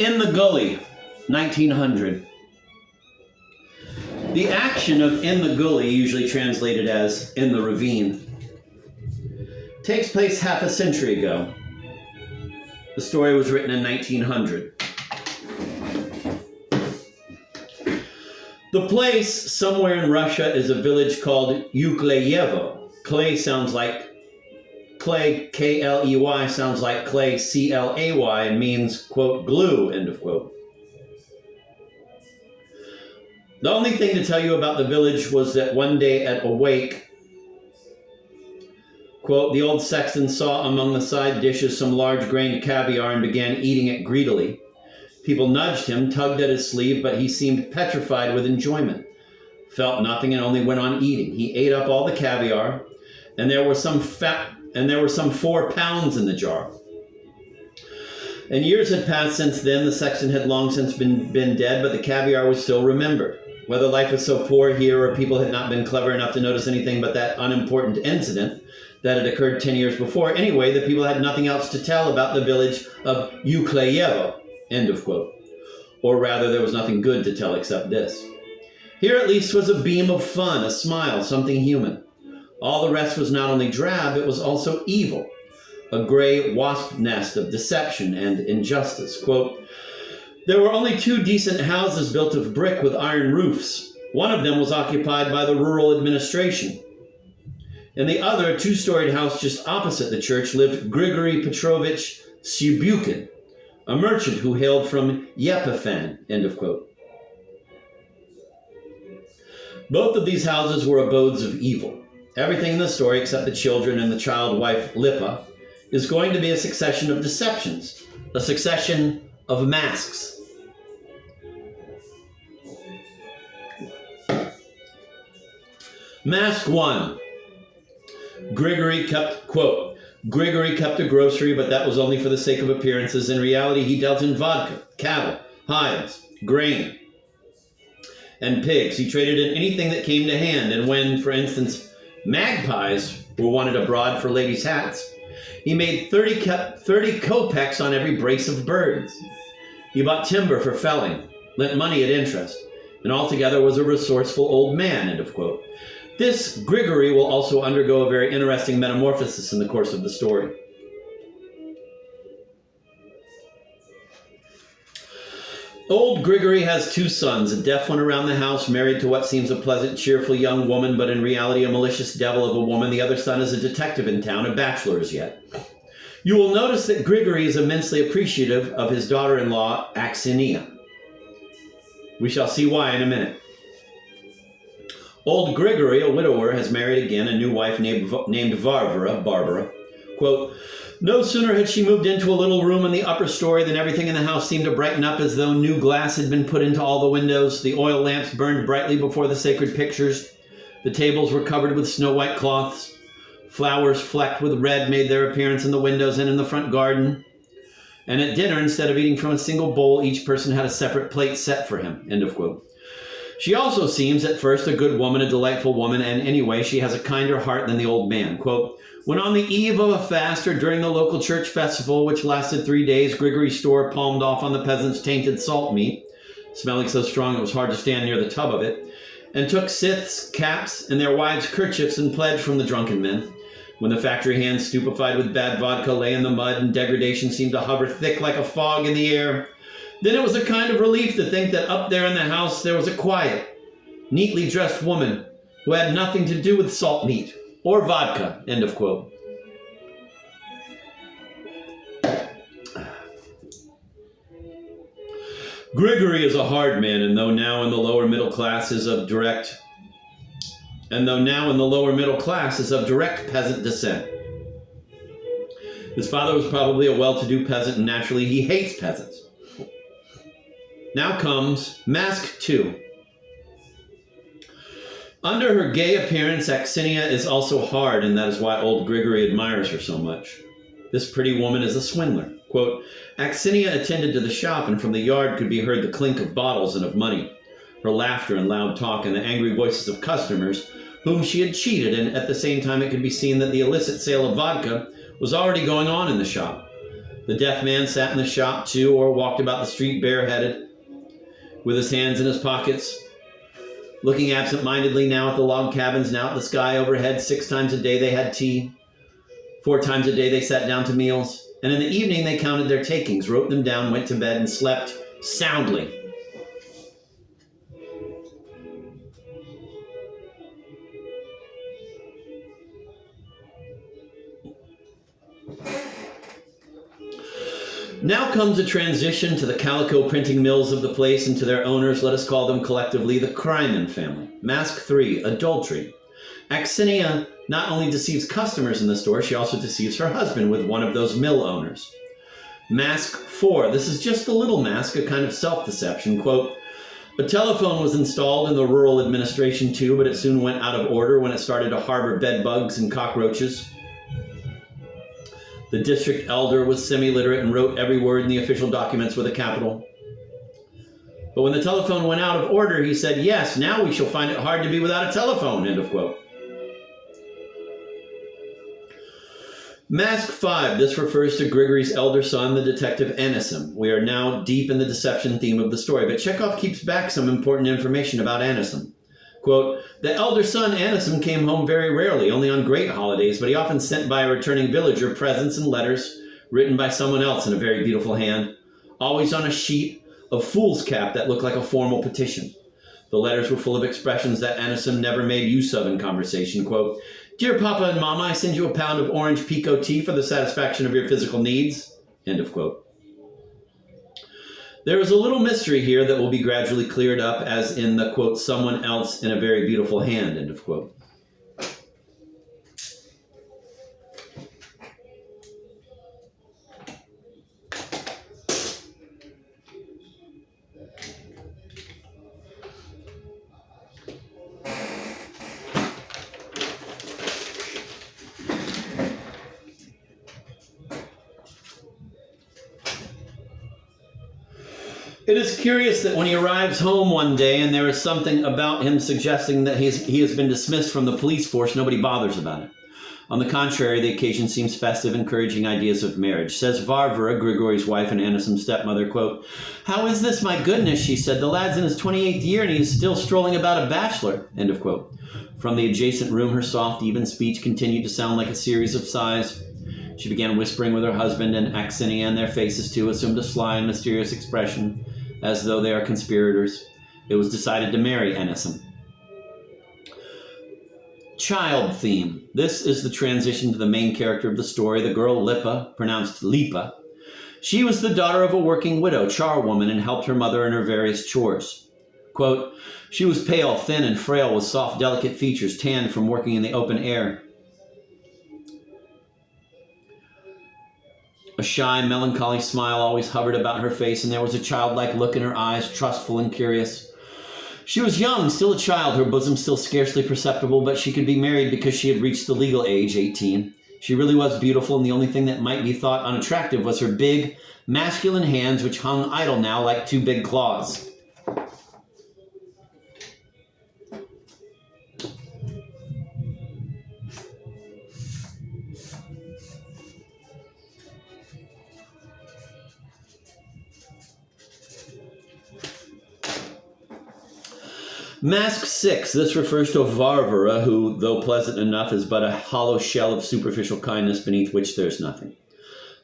In the Gully, 1900. The action of In the Gully, usually translated as In the Ravine, takes place half a century ago. The story was written in 1900. The place, somewhere in Russia, is a village called Ukleyevo. Clay sounds like clay, K-L-E-Y, sounds like clay, C-L-A-Y, and means, quote, glue, end of quote. The only thing to tell you about the village was that one day at a wake, quote, the old sexton saw among the side dishes some large-grained caviar and began eating it greedily. People nudged him, tugged at his sleeve, but he seemed petrified with enjoyment, felt nothing, and only went on eating. He ate up all the caviar, and there were some 4 pounds in the jar. And years had passed since then. The sexton had long since been dead, but the caviar was still remembered. Whether life was so poor here or people had not been clever enough to notice anything but that unimportant incident that had occurred 10 years before. Anyway, the people had nothing else to tell about the village of Ukleyevo, end of quote. Or rather, there was nothing good to tell except this. Here at least was a beam of fun, a smile, something human. All the rest was not only drab, it was also evil, a gray wasp nest of deception and injustice. Quote, there were only 2 decent houses built of brick with iron roofs. One of them was occupied by the rural administration. In the other, a 2-storied house just opposite the church, lived Grigory Petrovich Syubukin, a merchant who hailed from Yepifan, end of quote. Both of these houses were abodes of evil. Everything in the story, except the children and the child wife Lipa, is going to be a succession of deceptions, a succession of masks. Mask 1. Grigory kept, quote, Grigory kept a grocery, but that was only for the sake of appearances. In reality, he dealt in vodka, cattle, hides, grain, and pigs. He traded in anything that came to hand, and when, for instance, magpies were wanted abroad for ladies' hats, he made 30 kopecks on every brace of birds. He bought timber for felling, lent money at interest, and altogether was a resourceful old man, end of quote. This Grigory will also undergo a very interesting metamorphosis in the course of the story. Old Grigory has 2 sons, a deaf one around the house, married to what seems a pleasant, cheerful young woman, but in reality a malicious devil of a woman. The other son is a detective in town, a bachelor as yet. You will notice that Grigory is immensely appreciative of his daughter-in-law, Aksinia. We shall see why in a minute. Old Grigory, a widower, has married again a new wife named Barbara. Quote, no sooner had she moved into a little room in the upper story than everything in the house seemed to brighten up as though new glass had been put into all the windows. The oil lamps burned brightly before the sacred pictures. The tables were covered with snow-white cloths. Flowers flecked with red made their appearance in the windows and in the front garden. And at dinner, instead of eating from a single bowl, each person had a separate plate set for him, end of quote. She also seems at first a good woman, a delightful woman, and anyway, she has a kinder heart than the old man. Quote, when on the eve of a fast or during the local church festival, which lasted 3 days, Grigory's store palmed off on the peasants' tainted salt meat, smelling so strong it was hard to stand near the tub of it, and took scythes, caps, and their wives' kerchiefs and pledged from the drunken men. When the factory hands, stupefied with bad vodka, lay in the mud and degradation seemed to hover thick like a fog in the air, then it was a kind of relief to think that up there in the house there was a quiet, neatly dressed woman who had nothing to do with salt meat or vodka, end of quote. Grigory is a hard man, and though now in the lower middle class is of direct peasant descent. His father was probably a well-to-do peasant, and naturally he hates peasants. Now comes Mask 2. Under her gay appearance, Aksinia is also hard, and that is why old Grigory admires her so much. This pretty woman is a swindler. Quote, Aksinia attended to the shop, and from the yard could be heard the clink of bottles and of money, her laughter and loud talk, and the angry voices of customers whom she had cheated, and at the same time it could be seen that the illicit sale of vodka was already going on in the shop. The deaf man sat in the shop too, or walked about the street bareheaded, with his hands in his pockets, looking absent-mindedly now at the log cabins, now at the sky overhead. 6 times a day they had tea. 4 times a day they sat down to meals. And in the evening they counted their takings, wrote them down, went to bed, and slept soundly. Now comes a transition to the calico printing mills of the place and to their owners. Let us call them collectively the Kryman family. Mask 3, adultery. Axinia not only deceives customers in the store, she also deceives her husband with one of those mill owners. Mask 4, this is just a little mask, a kind of self-deception. Quote, a telephone was installed in the rural administration too, but it soon went out of order when it started to harbor bed bugs and cockroaches. The district elder was semi-literate and wrote every word in the official documents with a capital. But when the telephone went out of order, he said, yes, now we shall find it hard to be without a telephone, end of quote. Mask 5, this refers to Grigory's elder son, the detective Anisim. We are now deep in the deception theme of the story, but Chekgov keeps back some important information about Anisim. Quote, the elder son, Anisim, came home very rarely, only on great holidays, but he often sent by a returning villager presents and letters written by someone else in a very beautiful hand, always on a sheet of foolscap that looked like a formal petition. The letters were full of expressions that Anisim never made use of in conversation. Quote, dear Papa and Mama, I send you a pound of orange pico tea for the satisfaction of your physical needs. End of quote. There is a little mystery here that will be gradually cleared up, as in the, quote, someone else in a very beautiful hand, end of quote. It is curious that when he arrives home one day and there is something about him suggesting that he has been dismissed from the police force, nobody bothers about it. On the contrary, the occasion seems festive, encouraging ideas of marriage. Says Varvara, Grigory's wife and Anisim's stepmother, quote, how is this, my goodness, she said. The lad's in his 28th year and he is still strolling about a bachelor, end of quote. From the adjacent room, her soft, even speech continued to sound like a series of sighs. She began whispering with her husband, and Axinia, and their faces too assumed a sly and mysterious expression, as though they are conspirators. It was decided to marry Anisim. Child theme. This is the transition to the main character of the story, the girl Lipa, pronounced Lipa. She was the daughter of a working widow, charwoman, and helped her mother in her various chores. Quote, she was pale, thin, and frail, with soft, delicate features, tanned from working in the open air. A shy, melancholy smile always hovered about her face, and there was a childlike look in her eyes, trustful and curious. She was young, still a child, her bosom still scarcely perceptible, but she could be married because she had reached the legal age, 18. She really was beautiful, and the only thing that might be thought unattractive was her big, masculine hands, which hung idle now like 2 big claws. Mask 6. This refers to Varvara, who, though pleasant enough, is but a hollow shell of superficial kindness beneath which there's nothing.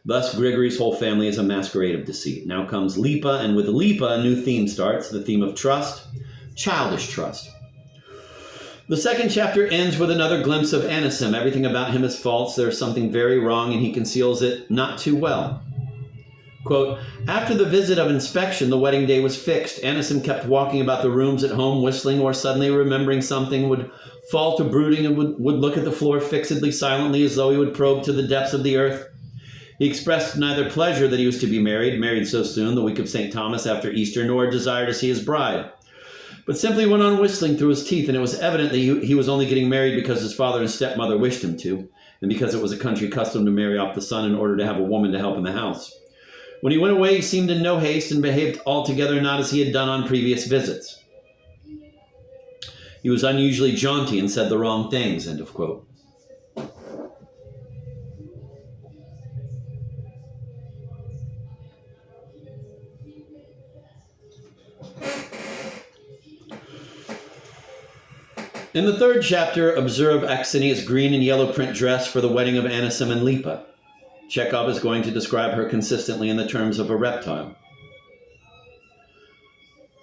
Thus, Grigory's whole family is a masquerade of deceit. Now comes Lipa, and with Lipa, a new theme starts, the theme of trust, childish trust. The second chapter ends with another glimpse of Anisim. Everything about him is false. There is something very wrong, and he conceals it not too well. Quote, after the visit of inspection, the wedding day was fixed. Anisim kept walking about the rooms at home, whistling, or suddenly remembering something, would fall to brooding and would look at the floor fixedly, silently, as though he would probe to the depths of the earth. He expressed neither pleasure that he was to be married so soon, the week of St. Thomas after Easter, nor desire to see his bride, but simply went on whistling through his teeth, and it was evident that he was only getting married because his father and stepmother wished him to, and because it was a country custom to marry off the son in order to have a woman to help in the house. When he went away, he seemed in no haste and behaved altogether not as he had done on previous visits. He was unusually jaunty and said the wrong things, end of quote. In the third chapter, observe Aksinia's green and yellow print dress for the wedding of Anisim and Lipa. Chekgov is going to describe her consistently in the terms of a reptile.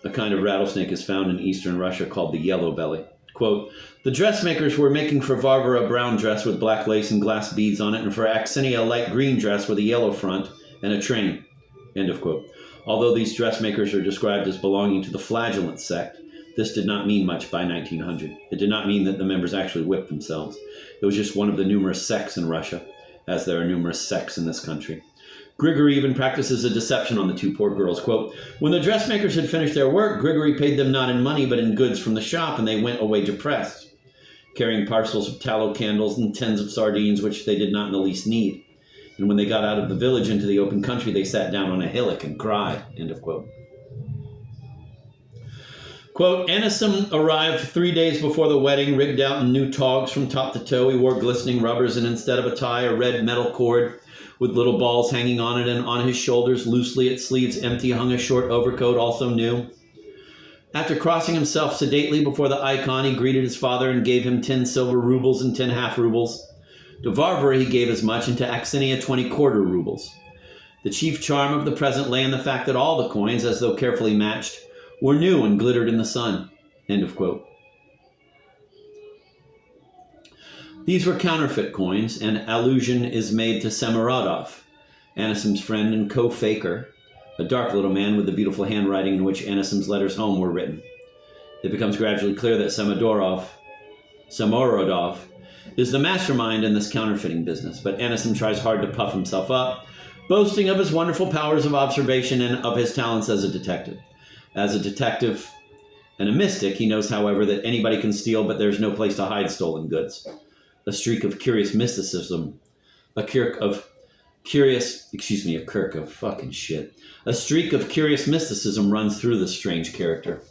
A kind of rattlesnake is found in eastern Russia called the yellow belly. Quote, the dressmakers were making for Varvara a brown dress with black lace and glass beads on it, and for Aksinia a light green dress with a yellow front and a train. End of quote. Although these dressmakers are described as belonging to the flagellant sect, this did not mean much by 1900. It did not mean that the members actually whipped themselves. It was just one of the numerous sects in Russia, as there are numerous sects in this country. Grigory even practices a deception on the two poor girls. Quote, when the dressmakers had finished their work, Grigory paid them not in money but in goods from the shop, and they went away depressed, carrying parcels of tallow candles and tins of sardines, which they did not in the least need. And when they got out of the village into the open country, they sat down on a hillock and cried. End of quote. Quote, Anisim arrived 3 days before the wedding, rigged out in new togs from top to toe. He wore glistening rubbers and instead of a tie, a red metal cord with little balls hanging on it, and on his shoulders, loosely at sleeves empty, hung a short overcoat, also new. After crossing himself sedately before the icon, he greeted his father and gave him 10 silver rubles and 10 half rubles. To Varvara he gave as much, and to Aksinia 20 quarter rubles. The chief charm of the present lay in the fact that all the coins, as though carefully matched, were new and glittered in the sun. End of quote. These were counterfeit coins, and allusion is made to Samarodov, Anisim's friend and co-faker, a dark little man with the beautiful handwriting in which Anisim's letters home were written. It becomes gradually clear that Samorodov is the mastermind in this counterfeiting business, but Anisim tries hard to puff himself up, boasting of his wonderful powers of observation and of his talents as a detective. As a detective and a mystic, he knows, however, that anybody can steal, but there's no place to hide stolen goods. A streak of curious mysticism, a streak of curious mysticism runs through this strange character.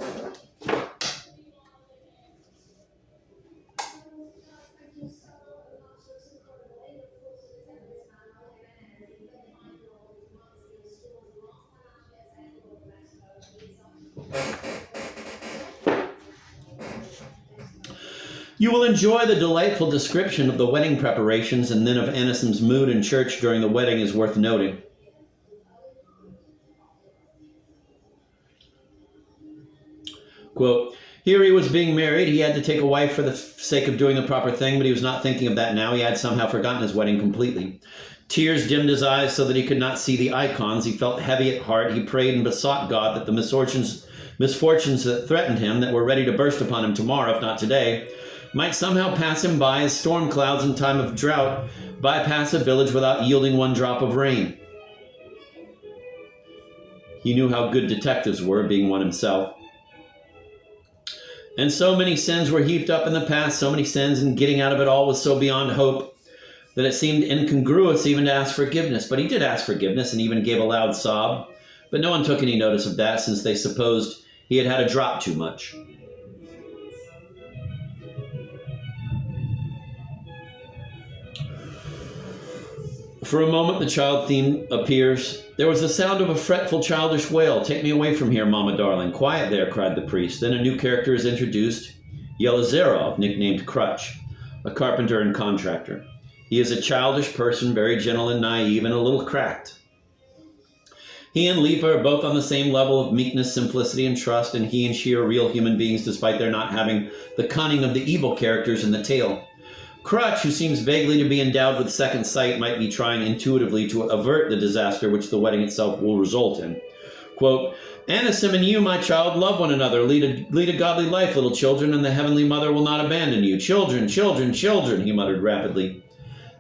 You will enjoy the delightful description of the wedding preparations, and then of Anisim's mood in church during the wedding is worth noting. Quote, here he was being married. He had to take a wife for the sake of doing the proper thing, but he was not thinking of that now. He had somehow forgotten his wedding completely. Tears dimmed his eyes so that he could not see the icons. He felt heavy at heart. He prayed and besought God that the misfortunes that threatened him, that were ready to burst upon him tomorrow, if not today, might somehow pass him by as storm clouds in time of drought bypass a village without yielding one drop of rain. He knew how good detectives were, being one himself. And so many sins were heaped up in the past, so many sins, and getting out of it all was so beyond hope that it seemed incongruous even to ask forgiveness. But he did ask forgiveness and even gave a loud sob. But no one took any notice of that, since they supposed he had had a drop too much. For a moment, the child theme appears. There was the sound of a fretful, childish wail. Take me away from here, Mama darling. Quiet there, cried the priest. Then a new character is introduced, Yelizarov, nicknamed Crutch, a carpenter and contractor. He is a childish person, very gentle and naive, and a little cracked. He and Lipa are both on the same level of meekness, simplicity, and trust, and he and she are real human beings despite their not having the cunning of the evil characters in the tale. Crutch, who seems vaguely to be endowed with second sight, might be trying intuitively to avert the disaster which the wedding itself will result in. Quote, Anisim and you, my child, love one another. Lead a godly life, little children, and the Heavenly Mother will not abandon you. Children, children, children, he muttered rapidly.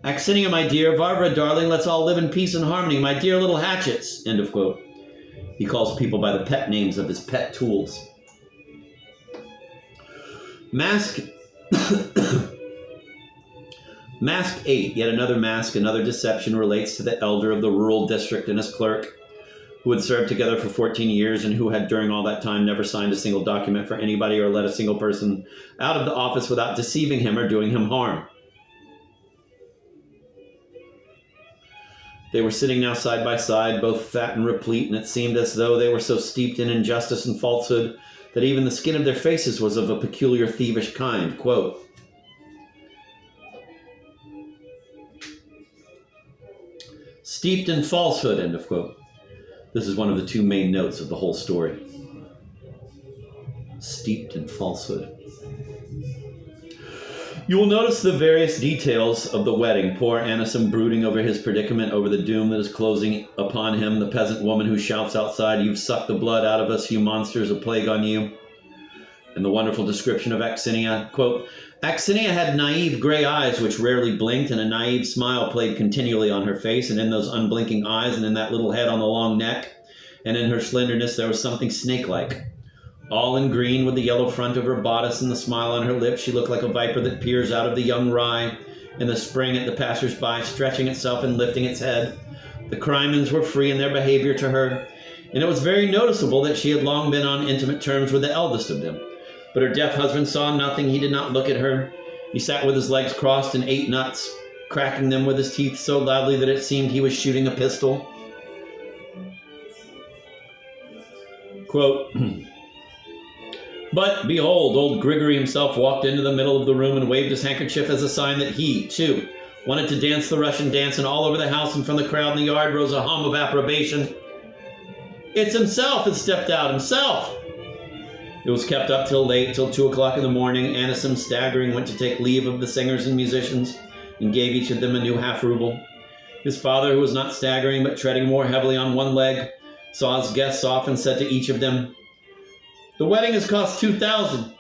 Aksinia, my dear, Varvara, darling, let's all live in peace and harmony, my dear little hatchets. End of quote. He calls people by the pet names of his pet tools. Mask 8, yet another mask, another deception, relates to the elder of the rural district and his clerk, who had served together for 14 years and who had during all that time never signed a single document for anybody or let a single person out of the office without deceiving him or doing him harm. They were sitting now side by side, both fat and replete, and it seemed as though they were so steeped in injustice and falsehood that even the skin of their faces was of a peculiar thievish kind. Quote, steeped in falsehood, end of quote. This is one of the two main notes of the whole story. Steeped in falsehood. You will notice the various details of the wedding. Poor Anisim brooding over his predicament, over the doom that is closing upon him. The peasant woman who shouts outside, "You've sucked the blood out of us, you monsters, a plague on you." And the wonderful description of Axinia. Quote, Axinia had naive gray eyes which rarely blinked, and a naive smile played continually on her face, and in those unblinking eyes, and in that little head on the long neck, and in her slenderness, there was something snake-like. All in green, with the yellow front of her bodice and the smile on her lips, she looked like a viper that peers out of the young rye in the spring at the passers-by, stretching itself and lifting its head. The Crimens were free in their behavior to her, and it was very noticeable that she had long been on intimate terms with the eldest of them. But her deaf husband saw nothing. He did not look at her. He sat with his legs crossed and ate nuts, cracking them with his teeth so loudly that it seemed he was shooting a pistol. Quote, but, behold, old Grigory himself walked into the middle of the room and waved his handkerchief as a sign that he, too, wanted to dance the Russian dance, and all over the house and from the crowd in the yard rose a hum of approbation. It's himself has stepped out, himself! It was kept up till late, till 2 o'clock in the morning. Anisim, staggering, went to take leave of the singers and musicians and gave each of them a new half-ruble. His father, who was not staggering but treading more heavily on one leg, saw his guests off and said to each of them, "The wedding has cost 2,000.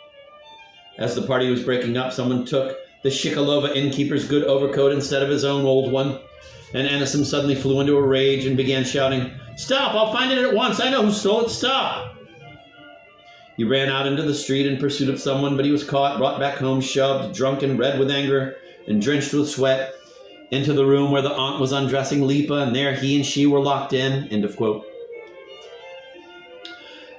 As the party was breaking up, someone took the Shikalova innkeeper's good overcoat instead of his own old one, and Anisim suddenly flew into a rage and began shouting, "Stop! I'll find it at once! I know who stole it! Stop!" He ran out into the street in pursuit of someone, but he was caught, brought back home, shoved, drunk and red with anger, and drenched with sweat, into the room where the aunt was undressing Lipa, and there he and she were locked in. End of quote.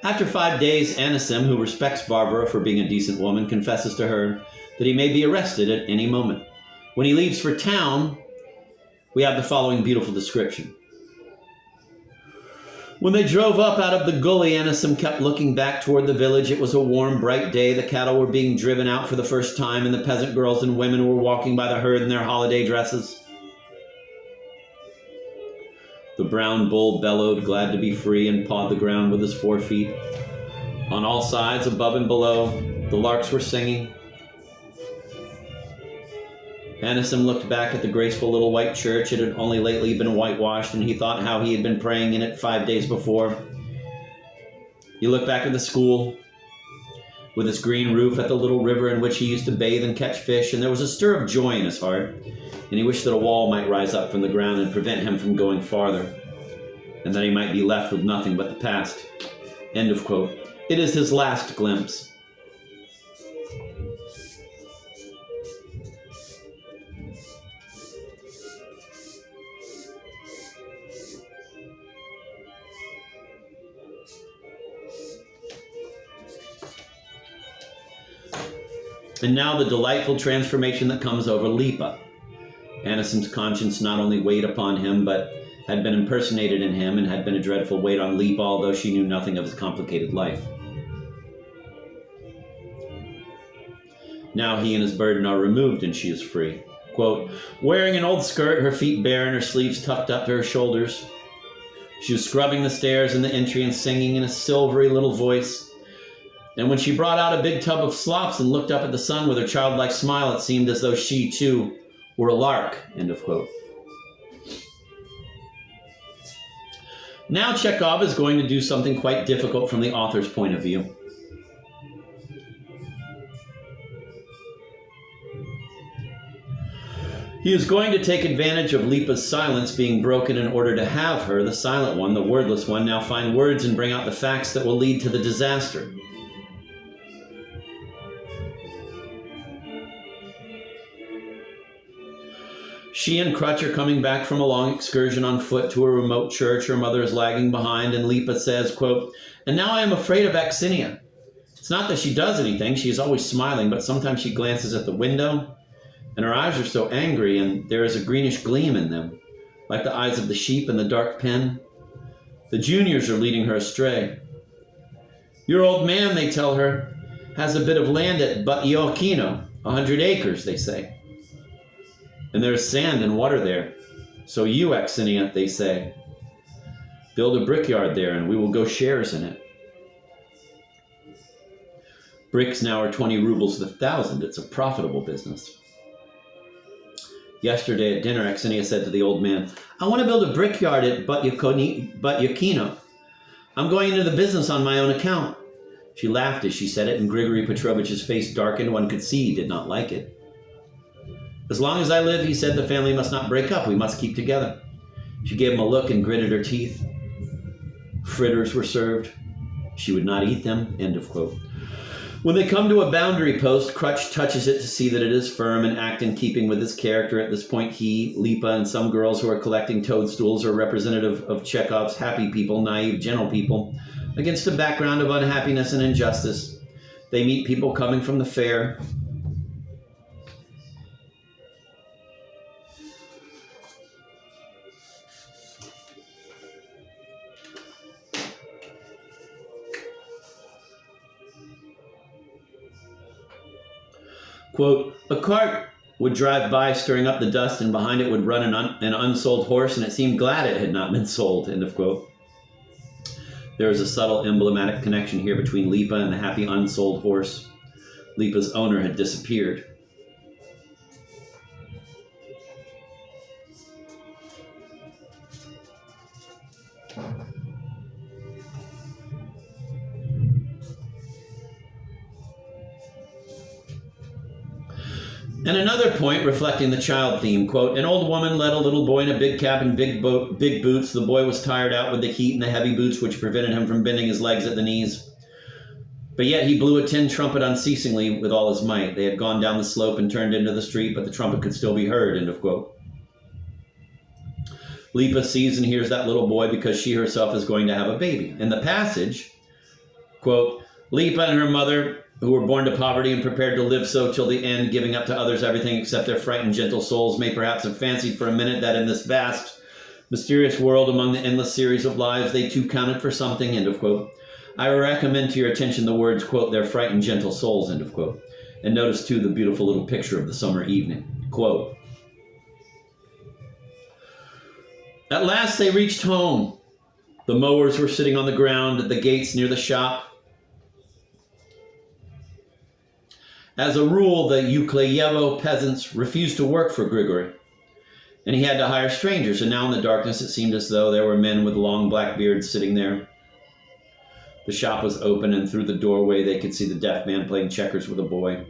After 5 days, Anisim, who respects Varvara for being a decent woman, confesses to her that he may be arrested at any moment. When he leaves for town, we have the following beautiful description. When they drove up out of the Gully, Anisim kept looking back toward the village. It was a warm, bright day. The cattle were being driven out for the first time, and the peasant girls and women were walking by the herd in their holiday dresses. The brown bull bellowed, glad to be free, and pawed the ground with his 4 feet. On all sides, above and below, the larks were singing. Anisim looked back at the graceful little white church. It had only lately been whitewashed, and he thought how he had been praying in it 5 days before. He looked back at the school, with its green roof, at the little river in which he used to bathe and catch fish, and there was a stir of joy in his heart, and he wished that a wall might rise up from the ground and prevent him from going farther, and that he might be left with nothing but the past. End of quote. It is his last glimpse. And now the delightful transformation that comes over Lipa. Anisim's conscience not only weighed upon him, but had been impersonated in him, and had been a dreadful weight on Lipa, although she knew nothing of his complicated life. Now he and his burden are removed, and she is free. Quote, wearing an old skirt, her feet bare, and her sleeves tucked up to her shoulders. She was scrubbing the stairs in the entry and singing in a silvery little voice. And when she brought out a big tub of slops and looked up at the sun with her childlike smile, it seemed as though she, too, were a lark. End of quote. Now Chekgov is going to do something quite difficult from the author's point of view. He is going to take advantage of Lipa's silence being broken in order to have her, the silent one, the wordless one, now find words and bring out the facts that will lead to the disaster. She and Crutch are coming back from a long excursion on foot to a remote church. Her mother is lagging behind, and Lipa says, quote, and now I am afraid of Axinia. It's not that she does anything. She is always smiling, but sometimes she glances at the window, and her eyes are so angry, and there is a greenish gleam in them, like the eyes of the sheep in the dark pen. The juniors are leading her astray. Your old man, they tell her, has a bit of land at Butyoquino, 100 acres, they say. And there's sand and water there. So you, Axinia, they say, build a brickyard there and we will go shares in it. Bricks now are 20 rubles the 1,000. It's a profitable business. Yesterday at dinner, Axinia said to the old man, I want to build a brickyard at Butyoquino. I'm going into the business on my own account. She laughed as she said it, and Grigory Petrovich's face darkened. One could see he did not like it. As long as I live, he said, the family must not break up. We must keep together. She gave him a look and gritted her teeth. Fritters were served. She would not eat them. End of quote. When they come to a boundary post, Crutch touches it to see that it is firm and act in keeping with his character. At this point, he, Lipa, and some girls who are collecting toadstools are representative of Chekhov's happy people, naive, gentle people, against a background of unhappiness and injustice. They meet people coming from the fair. Quote, a cart would drive by stirring up the dust, and behind it would run an unsold horse, and it seemed glad it had not been sold, end of quote. There is a subtle emblematic connection here between Lipa and the happy unsold horse. Lipa's owner had disappeared. And another point reflecting the child theme, quote, an old woman led a little boy in a big cap and big boots. The boy was tired out with the heat and the heavy boots, which prevented him from bending his legs at the knees. But yet he blew a tin trumpet unceasingly with all his might. They had gone down the slope and turned into the street, but the trumpet could still be heard, end of quote. Lipa sees and hears that little boy because she herself is going to have a baby. In the passage, quote, Lipa and her mother, who were born to poverty and prepared to live so till the end, giving up to others everything except their frightened, gentle souls, may perhaps have fancied for a minute that in this vast, mysterious world among the endless series of lives, they too counted for something, end of quote. I recommend to your attention the words, quote, their frightened, gentle souls, end of quote. And notice, too, the beautiful little picture of the summer evening. Quote, at last they reached home. The mowers were sitting on the ground at the gates near the shop. As a rule, the Ukleyevo peasants refused to work for Grigory, and he had to hire strangers, and now in the darkness it seemed as though there were men with long black beards sitting there. The shop was open, and through the doorway they could see the deaf man playing checkers with a boy.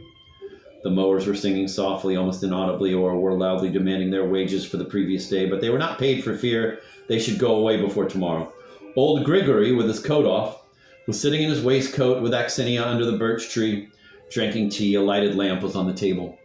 The mowers were singing softly, almost inaudibly, or were loudly demanding their wages for the previous day, but they were not paid for fear they should go away before tomorrow. Old Grigory, with his coat off, was sitting in his waistcoat with Axinia under the birch tree, drinking tea. A lighted lamp was on the table.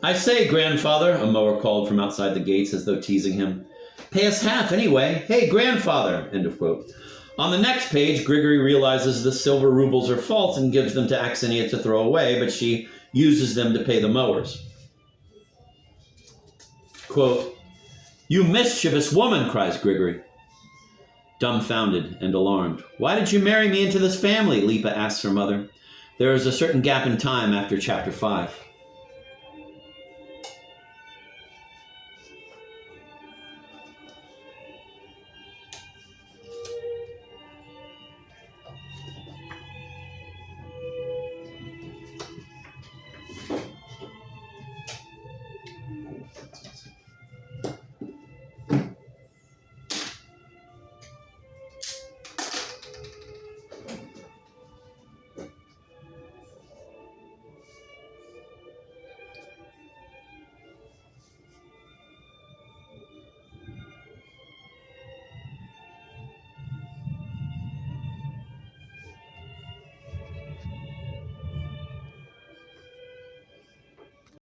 I say, grandfather, a mower called from outside the gates as though teasing him. Pay us half anyway. Hey, grandfather, end of quote. On the next page, Grigory realizes the silver rubles are false and gives them to Axinia to throw away, but she uses them to pay the mowers. Quote, you mischievous woman, cries Grigory, dumbfounded and alarmed. Why did you marry me into this family? Lipa asks her mother. There is a certain gap in time after chapter 5.